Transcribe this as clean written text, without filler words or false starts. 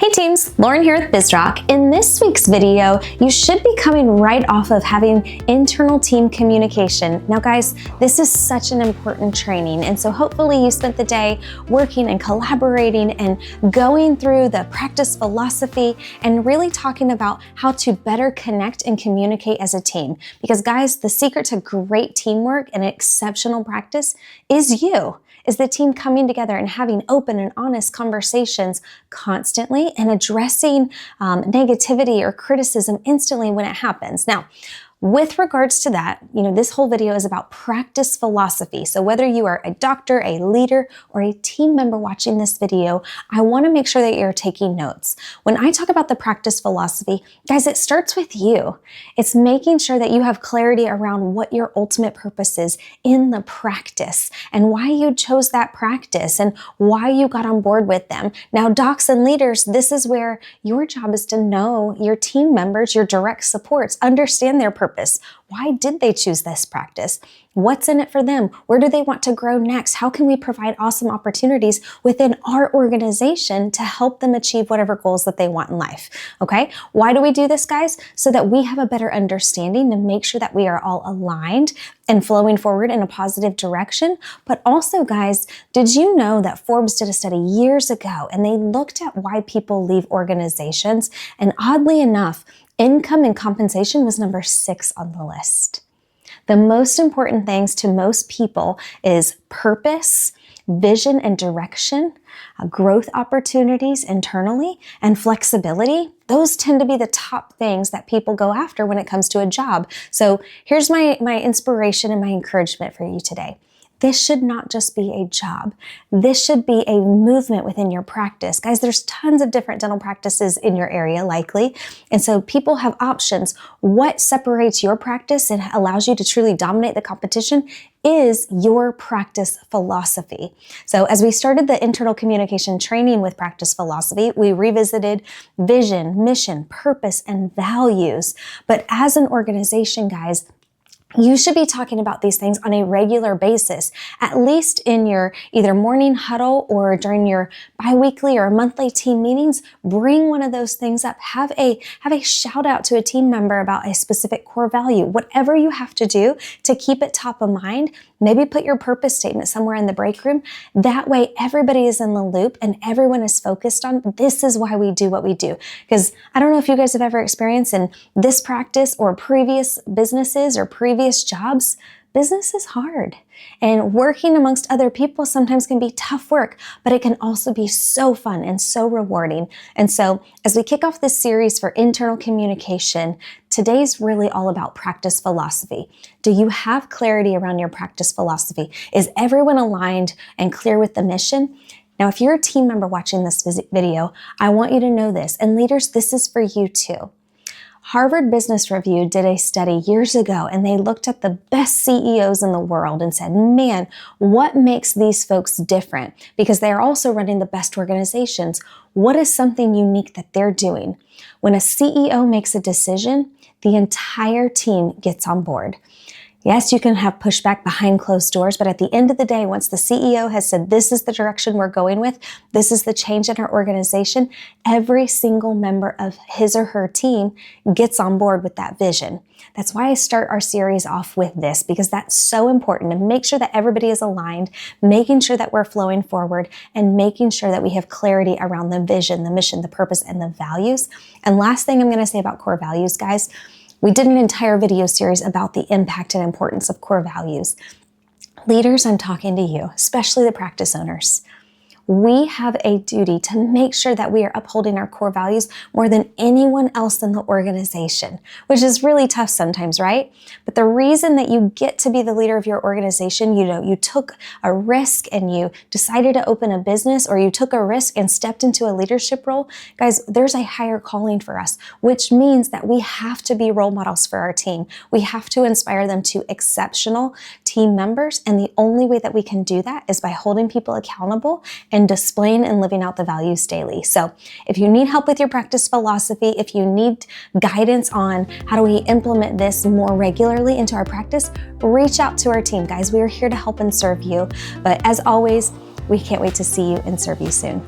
Hey teams, Lauren here with Bizrok. In this week's video, you should be coming right off of having internal team communication. Now guys, this is such an important training, and so hopefully you spent the day working and collaborating and going through the practice philosophy and really talking about how to better connect and communicate as a team. Because guys, the secret to great teamwork and exceptional practice is the team coming together and having open and honest conversations constantly and addressing negativity or criticism instantly when it happens. Now, with regards to that, this whole video is about practice philosophy. So whether you are a doctor, a leader, or a team member watching this video, I want to make sure that you're taking notes. When I talk about the practice philosophy, guys, it starts with you. It's making sure that you have clarity around what your ultimate purpose is in the practice and why you chose that practice and why you got on board with them. Now, docs and leaders, this is where your job is to know your team members, your direct supports, understand their purpose. Why did they choose this practice? What's in it for them? Where do they want to grow next? How can we provide awesome opportunities within our organization to help them achieve whatever goals that they want in life? Okay? Why do we do this, guys? So that we have a better understanding to make sure that we are all aligned and flowing forward in a positive direction. But also, guys, did you know that Forbes did a study years ago and they looked at why people leave organizations? And oddly enough, income and compensation was number 6 on the list. The most important things to most people is purpose, vision and direction, growth opportunities internally, and flexibility. Those tend to be the top things that people go after when it comes to a job. So here's my inspiration and my encouragement for you today. This should not just be a job. This should be a movement within your practice. Guys, there's tons of different dental practices in your area, likely. And so people have options. What separates your practice and allows you to truly dominate the competition is your practice philosophy. So as we started the internal communication training with practice philosophy, we revisited vision, mission, purpose, and values. But as an organization, guys, you should be talking about these things on a regular basis, at least in your either morning huddle or during your biweekly or monthly team meetings. Bring one of those things up. Have a shout out to a team member about a specific core value. Whatever you have to do to keep it top of mind, maybe put your purpose statement somewhere in the break room. That way everybody is in the loop and everyone is focused on this is why we do what we do. Because I don't know if you guys have ever experienced in this practice or previous businesses or previous jobs, business is hard. And working amongst other people sometimes can be tough work, but it can also be so fun and so rewarding. And so as we kick off this series for internal communication, today's really all about practice philosophy. Do you have clarity around your practice philosophy? Is everyone aligned and clear with the mission? Now, if you're a team member watching this video, I want you to know this. And leaders, this is for you too. Harvard Business Review did a study years ago, and they looked at the best CEOs in the world and said, man, what makes these folks different? Because they are also running the best organizations. What is something unique that they're doing? When a CEO makes a decision, the entire team gets on board. Yes, you can have pushback behind closed doors, but at the end of the day, once the CEO has said, this is the direction we're going with, this is the change in our organization, every single member of his or her team gets on board with that vision. That's why I start our series off with this, because that's so important to make sure that everybody is aligned, making sure that we're flowing forward, and making sure that we have clarity around the vision, the mission, the purpose, and the values. And last thing I'm going to say about core values, guys, we did an entire video series about the impact and importance of core values. Leaders, I'm talking to you, especially the practice owners. We have a duty to make sure that we are upholding our core values more than anyone else in the organization, which is really tough sometimes, right? But the reason that you get to be the leader of your organization, you took a risk and you decided to open a business, or you took a risk and stepped into a leadership role, guys, there's a higher calling for us, which means that we have to be role models for our team. We have to inspire them to exceptional team members. And the only way that we can do that is by holding people accountable and displaying and living out the values daily. So if you need help with your practice philosophy, if you need guidance on how do we implement this more regularly into our practice, reach out to our team, guys. We are here to help and serve you. But as always, we can't wait to see you and serve you soon.